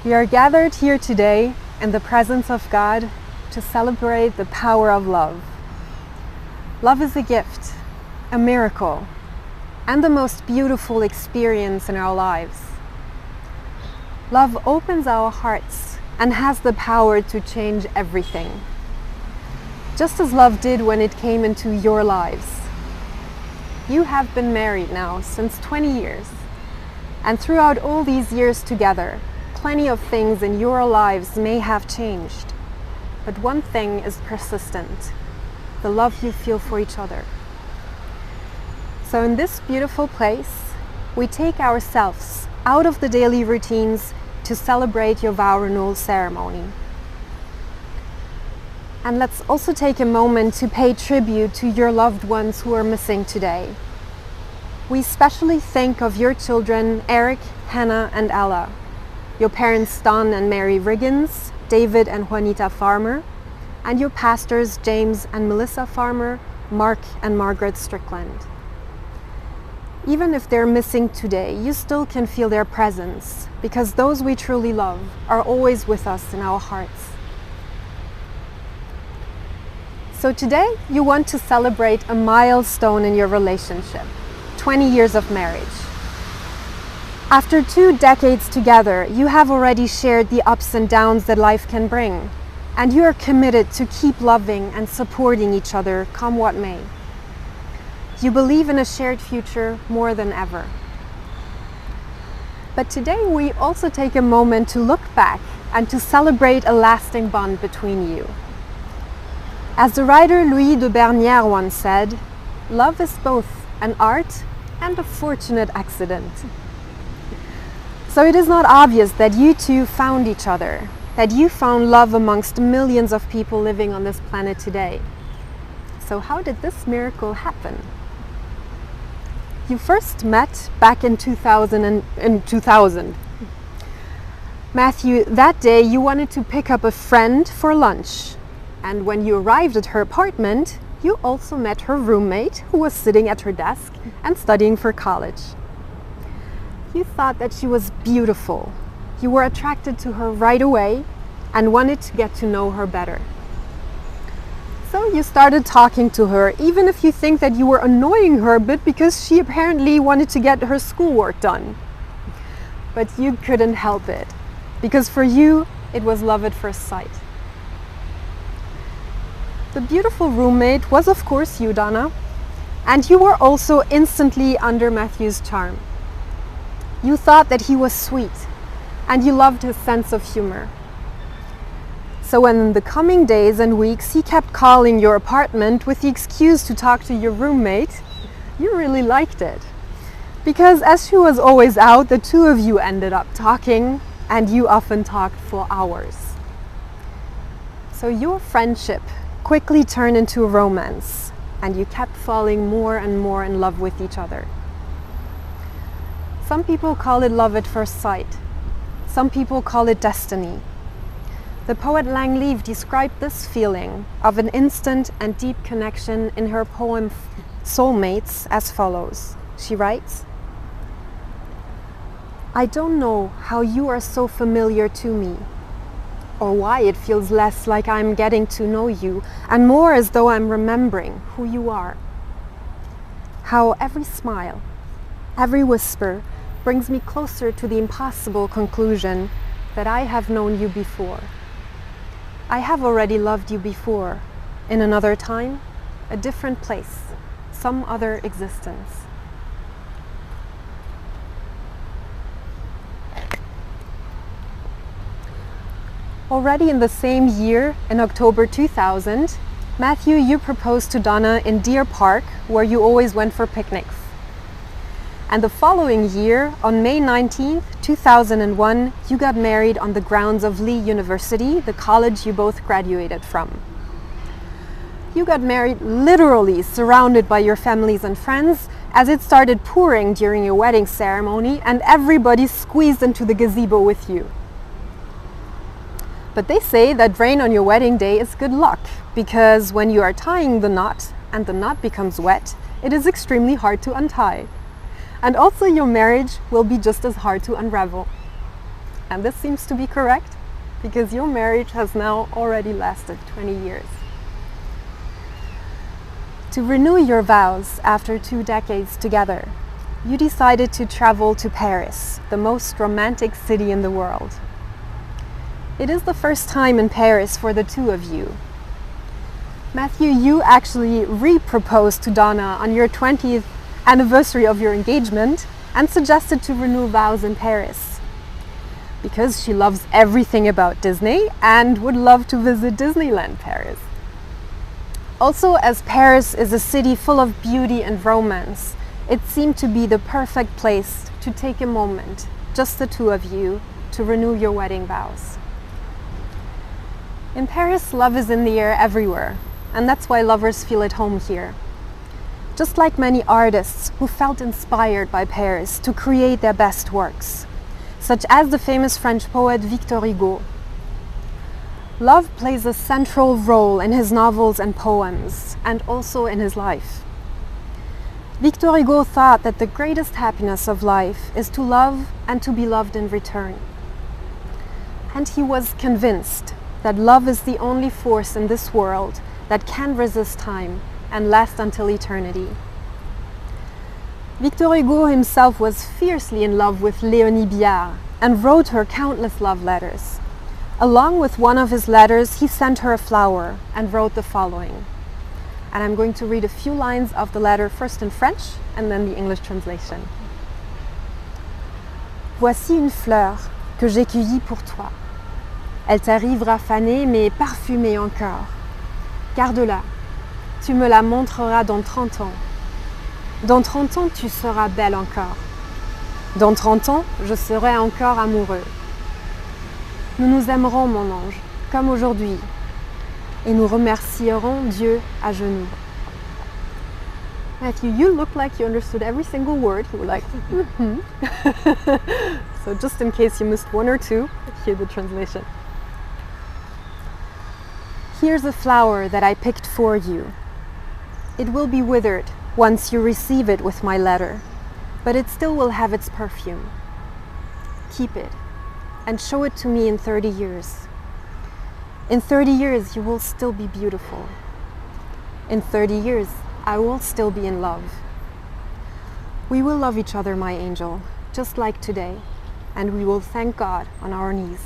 We are gathered here today in the presence of God to celebrate the power of love. Love is a gift, a miracle, and the most beautiful experience in our lives. Love opens our hearts and has the power to change everything, just as love did when it came into your lives. You have been married now since 20 years, and throughout all these years together, plenty of things in your lives may have changed, but one thing is persistent: the love you feel for each other. So in this beautiful place, we take ourselves out of the daily routines to celebrate your vow renewal ceremony. And let's also take a moment to pay tribute to your loved ones who are missing today. We especially think of your children, Eric, Hannah, and Ella, your parents, Don and Mary Riggins, David and Juanita Farmer, and your pastors, James and Melissa Farmer, Mark and Margaret Strickland. Even if they're missing today, you still can feel their presence, because those we truly love are always with us in our hearts. So today, you want to celebrate a milestone in your relationship, 20 years of marriage. After 2 decades together, you have already shared the ups and downs that life can bring, and you are committed to keep loving and supporting each other, come what may. You believe in a shared future more than ever. But today we also take a moment to look back and to celebrate a lasting bond between you. As the writer Louis de Bernières once said, love is both an art and a fortunate accident. So it is not obvious that you two found each other, that you found love amongst millions of people living on this planet today. So how did this miracle happen? You first met back in 2000. Matthew, that day you wanted to pick up a friend for lunch. And when you arrived at her apartment, you also met her roommate who was sitting at her desk and studying for college. You thought that she was beautiful. You were attracted to her right away and wanted to get to know her better. So you started talking to her, even if you think that you were annoying her a bit because she apparently wanted to get her schoolwork done. But you couldn't help it, because for you, it was love at first sight. The beautiful roommate was of course you, Donna, and you were also instantly under Matthew's charm. You thought that he was sweet, and you loved his sense of humor. So when in the coming days and weeks he kept calling your apartment with the excuse to talk to your roommate, you really liked it. Because as she was always out, the two of you ended up talking, and you often talked for hours. So your friendship quickly turned into a romance, and you kept falling more and more in love with each other. Some people call it love at first sight. Some people call it destiny. The poet Langleaf described this feeling of an instant and deep connection in her poem Soulmates as follows. She writes, I don't know how you are so familiar to me, or why it feels less like I'm getting to know you and more as though I'm remembering who you are. How every smile, every whisper brings me closer to the impossible conclusion that I have known you before. I have already loved you before, in another time, a different place, some other existence. Already in the same year, in October 2000, Matthew, you proposed to Donna in Deer Park, where you always went for picnics. And the following year, on May 19th, 2001, you got married on the grounds of Lee University, the college you both graduated from. You got married literally surrounded by your families and friends, as it started pouring during your wedding ceremony and everybody squeezed into the gazebo with you. But they say that rain on your wedding day is good luck, because when you are tying the knot and the knot becomes wet, it is extremely hard to untie. And also your marriage will be just as hard to unravel. And this seems to be correct, because your marriage has now already lasted 20 years. To renew your vows after 2 decades together, you decided to travel to Paris, the most romantic city in the world. It is the first time in Paris for the two of you. Matthew, you actually re-proposed to Donna on your 20th anniversary of your engagement and suggested to renew vows in Paris, because she loves everything about Disney and would love to visit Disneyland Paris. Also, as Paris is a city full of beauty and romance, it seemed to be the perfect place to take a moment, just the two of you, to renew your wedding vows. In Paris, love is in the air everywhere, and that's why lovers feel at home here. Just like many artists who felt inspired by Paris to create their best works, such as the famous French poet Victor Hugo. Love plays a central role in his novels and poems, and also in his life. Victor Hugo thought that the greatest happiness of life is to love and to be loved in return. And he was convinced that love is the only force in this world that can resist time and last until eternity. Victor Hugo himself was fiercely in love with Léonie Biard and wrote her countless love letters. Along with one of his letters, he sent her a flower and wrote the following. And I'm going to read a few lines of the letter, first in French and then the English translation. Voici une fleur que j'ai cueillie pour toi. Elle t'arrivera fanée mais parfumée encore. Garde-la, tu me la montreras dans 30 ans. Dans 30 ans, tu seras belle encore. Dans 30 ans, je serai encore amoureux. Nous nous aimerons, mon ange, comme aujourd'hui, et nous remercierons Dieu à genoux. Matthew, you look like you understood every single word. You were like, mm-hmm. So just in case you missed one or two, hear the translation. Here's a flower that I picked for you. It will be withered once you receive it with my letter, but it still will have its perfume. Keep it and show it to me in 30 years. In 30 years, you will still be beautiful. In 30 years, I will still be in love. We will love each other, my angel, just like today, and we will thank God on our knees.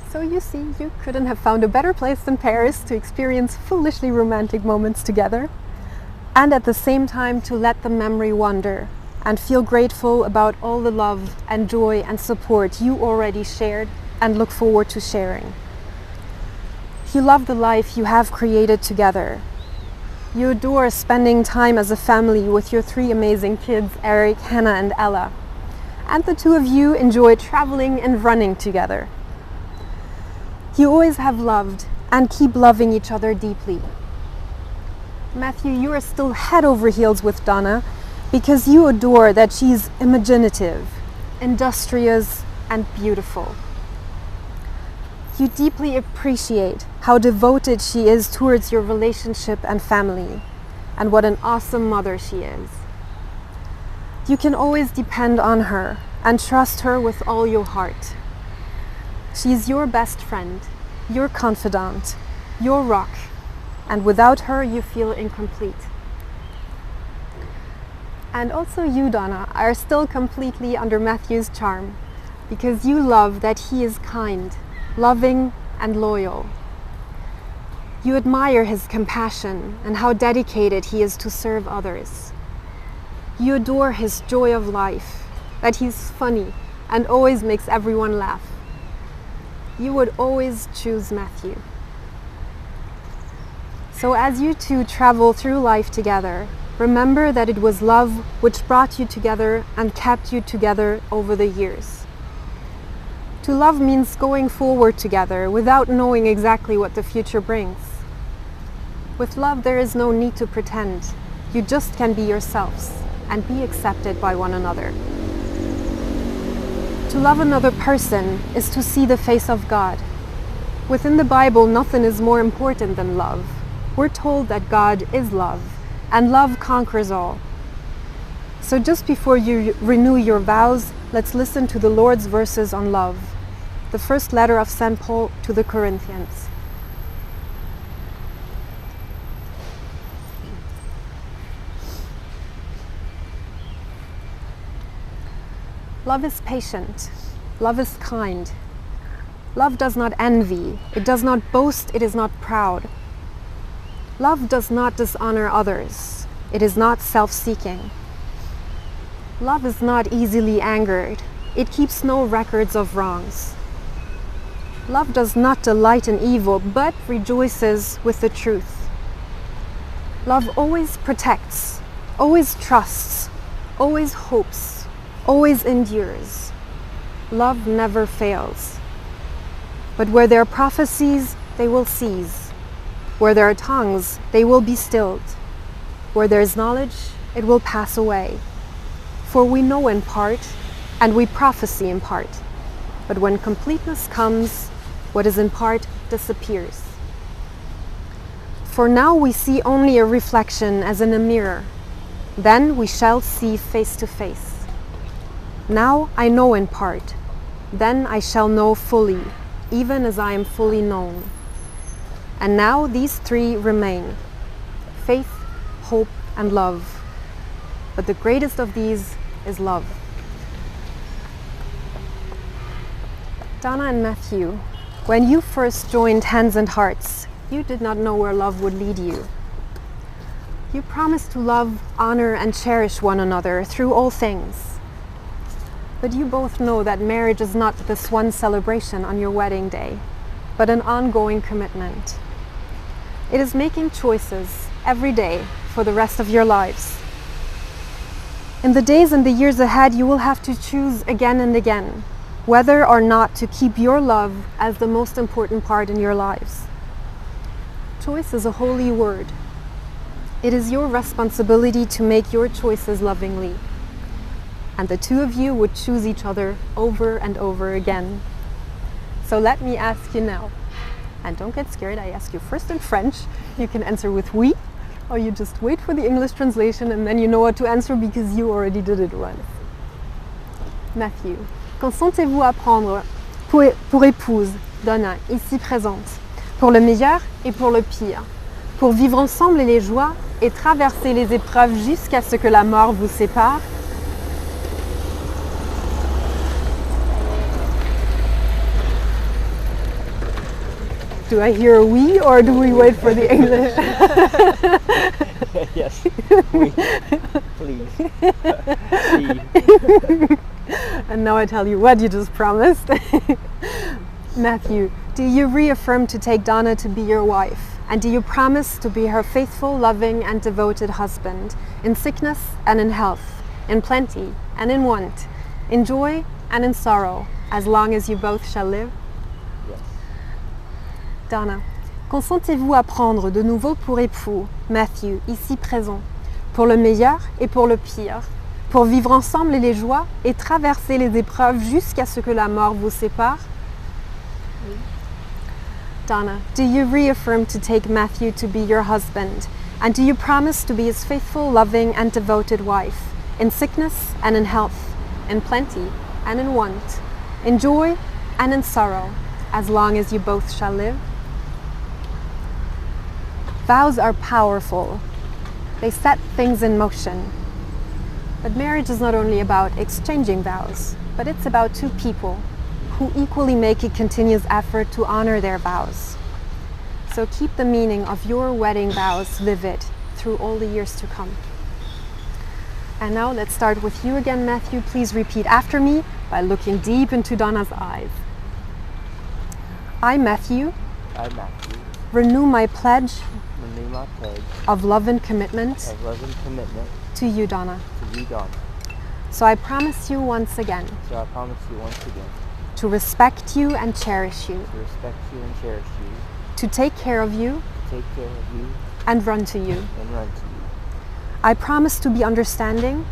So you see, you couldn't have found a better place than Paris to experience foolishly romantic moments together, and at the same time to let the memory wander and feel grateful about all the love and joy and support you already shared and look forward to sharing. You love the life you have created together. You adore spending time as a family with your 3 amazing kids, Eric, Hannah, and Ella. And the two of you enjoy traveling and running together. You always have loved and keep loving each other deeply. Matthew, you are still head over heels with Donna because you adore that she's imaginative, industrious, and beautiful. You deeply appreciate how devoted she is towards your relationship and family, and what an awesome mother she is. You can always depend on her and trust her with all your heart. She is your best friend, your confidant, your rock, and without her you feel incomplete. And also you, Donna, are still completely under Matthew's charm because you love that he is kind, loving, and loyal. You admire his compassion and how dedicated he is to serve others. You adore his joy of life, that he's funny and always makes everyone laugh. You would always choose Matthew. So as you two travel through life together, remember that it was love which brought you together and kept you together over the years. To love means going forward together without knowing exactly what the future brings. With love, there is no need to pretend. You just can be yourselves and be accepted by one another. To love another person is to see the face of God. Within the Bible, nothing is more important than love. We're told that God is love, and love conquers all. So just before you renew your vows, let's listen to the Lord's verses on love. The first letter of St. Paul to the Corinthians. Love is patient. Love is kind. Love does not envy. It does not boast. It is not proud. Love does not dishonor others. It is not self-seeking. Love is not easily angered. It keeps no records of wrongs. Love does not delight in evil, but rejoices with the truth. Love always protects, always trusts, always hopes, always endures. Love never fails. But where there are prophecies, they will cease. Where there are tongues, they will be stilled. Where there is knowledge, it will pass away. For we know in part, and we prophesy in part. But when completeness comes, what is in part disappears. For now we see only a reflection as in a mirror. Then we shall see face to face. Now I know in part. Then I shall know fully, even as I am fully known. And now these three remain: faith, hope, and love. But the greatest of these is love. Donna and Matthew, when you first joined Hands and Hearts, you did not know where love would lead you. You promised to love, honor, and cherish one another through all things. But you both know that marriage is not this one celebration on your wedding day, but an ongoing commitment. It is making choices every day for the rest of your lives. In the days and the years ahead, you will have to choose again and again whether or not to keep your love as the most important part in your lives. Choice is a holy word. It is your responsibility to make your choices lovingly. And the two of you would choose each other over and over again. So let me ask you now, and don't get scared, I ask you first in French. You can answer with oui, or you just wait for the English translation and then you know what to answer because you already did it once. Matthew, consentez-vous à prendre pour épouse Donna, ici présente, pour le meilleur et pour le pire, pour vivre ensemble les joies et traverser les épreuves jusqu'à ce que la mort vous sépare? Do I hear a oui or do we wait for the English? Yes, oui, please. Si. And now I tell you what you just promised. Matthew, do you reaffirm to take Donna to be your wife? And do you promise to be her faithful, loving, and devoted husband, in sickness and in health, in plenty and in want, in joy and in sorrow, as long as you both shall live? Yes. Donna, consentez-vous à prendre de nouveau pour époux Matthew, ici présent, pour le meilleur et pour le pire, pour vivre ensemble les joies et traverser les épreuves jusqu'à ce que la mort vous sépare? Oui. Donna, do you reaffirm to take Matthew to be your husband? And do you promise to be his faithful, loving, and devoted wife, in sickness and in health, in plenty and in want, in joy and in sorrow, as long as you both shall live? Vows are powerful. They set things in motion. But marriage is not only about exchanging vows, but it's about two people who equally make a continuous effort to honor their vows. So keep the meaning of your wedding vows vivid through all the years to come. And now let's start with you again, Matthew. Please repeat after me by looking deep into Donna's eyes. I, Matthew, renew my pledge of love and commitment to you, Donna. So I promise you once again to respect you and cherish you, to take care of you and run to you. I promise to be understanding,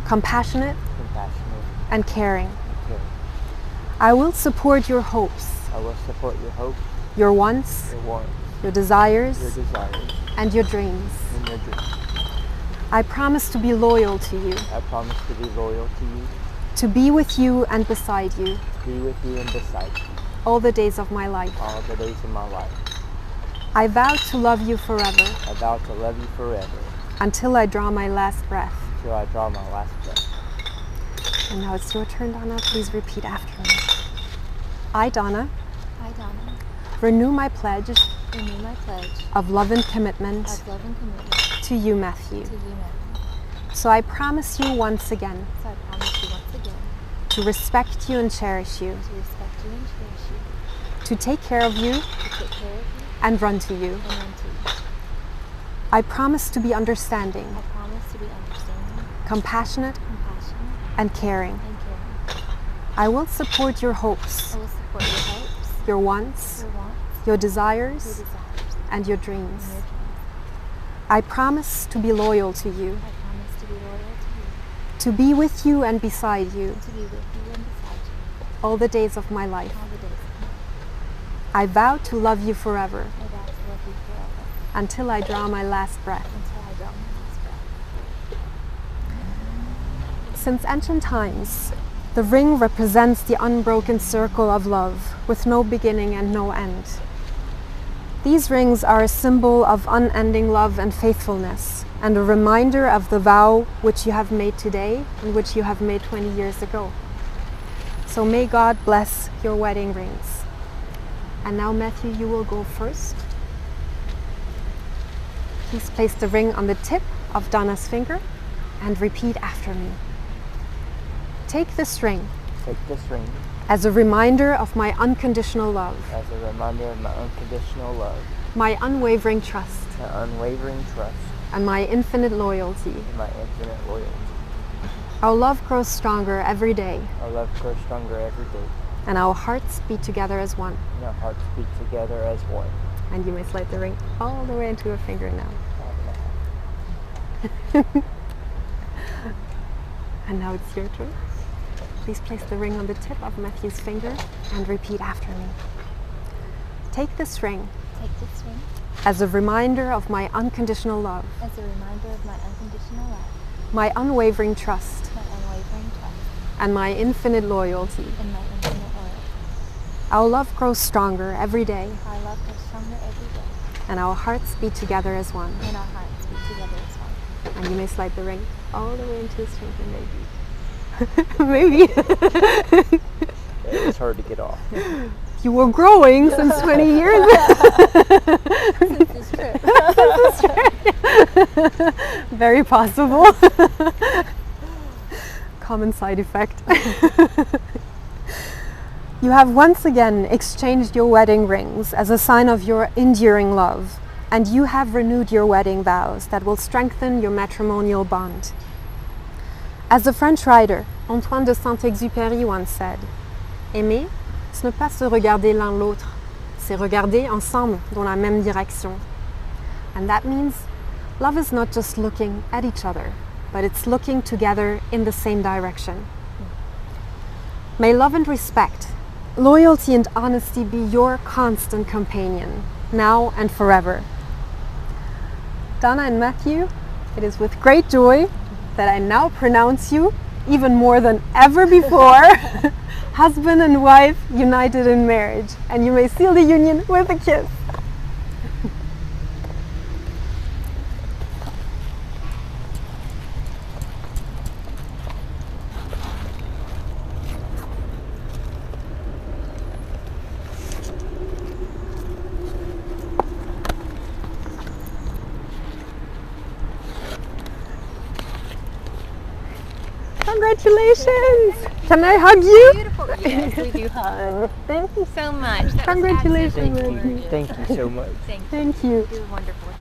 compassionate, and caring. I will support your hopes, your wants, your desires, and your dreams. I promise to be loyal to you, I promise to be loyal to you, to be with you and beside you to be with you and beside you all the days of my life. all the days of my life. I vow to love you forever I vow to love you forever until I draw my last breath. until I draw my last breath. And now it's your turn, Donna. Please repeat after me. I, Donna, I, Donna, renew my pledge renew my pledge of love and commitment of love and commitment to you, Matthew. to you, Matthew. So I promise you once again So I promise you once again to respect you and cherish you, to respect you and cherish you, to take care of you to take care of you and run to you. and run to you. I promise to be understanding, I promise to be understanding, compassionate, compassionate, and caring. and caring. I will support your hopes, I will support your hopes, your wants, your wants, your your desires, desires, and your and dreams. your dreams. I promise to be loyal to you, I promise to be loyal to you, to be with you and beside you to be with you and beside you all the days of my life. all the days of my life. I vow to love you forever I vow to love you forever until I draw my last breath. until I draw my last breath. Since ancient times, the ring represents the unbroken circle of love with no beginning and no end. These rings are a symbol of unending love and faithfulness, and a reminder of the vow which you have made today and which you have made 20 years ago. So may God bless your wedding rings. And now, Matthew, you will go first. Please place the ring on the tip of Donna's finger and repeat after me. Take this ring Take this ring as a reminder of my unconditional love, as a reminder of my unconditional love, my unwavering trust, my unwavering trust, and my infinite loyalty. and my infinite loyalty. Our love grows stronger every day, Our love grows stronger every day, and our hearts beat together as one. and our hearts beat together as one. And you may slide the ring all the way into your finger now. And now it's your turn. Please place the ring on the tip of Matthew's finger and repeat after me. Take this ring Take this ring as a reminder of my unconditional love, as a reminder of my unconditional love, my unwavering trust, my unwavering trust, and my infinite loyalty. and my infinite loyalty. Our love grows stronger every day, Our love grows stronger every day, and our hearts beat together as one. and our hearts beat together as one. And you may slide the ring all the way into his finger, maybe. Maybe. It's hard to get off. You were growing since 20 years. Since this trip. Very possible. Common side effect. You have once again exchanged your wedding rings as a sign of your enduring love, and you have renewed your wedding vows that will strengthen your matrimonial bond. As the French writer Antoine de Saint-Exupéry once said, aimer, ce n'est pas se regarder l'un l'autre, c'est regarder ensemble dans la même direction. And that means love is not just looking at each other, but it's looking together in the same direction. May love and respect, loyalty and honesty be your constant companion, now and forever. Donna and Matthew, it is with great joy that I now pronounce you, even more than ever before, husband and wife united in marriage. And you may seal the union with a kiss. Congratulations! Can I hug you? Beautiful. Yes, we do hug. Thank you So much. That was Congratulations, absolutely Matthew. gorgeous. Thank you so much. Thank you. Thank you. You were wonderful.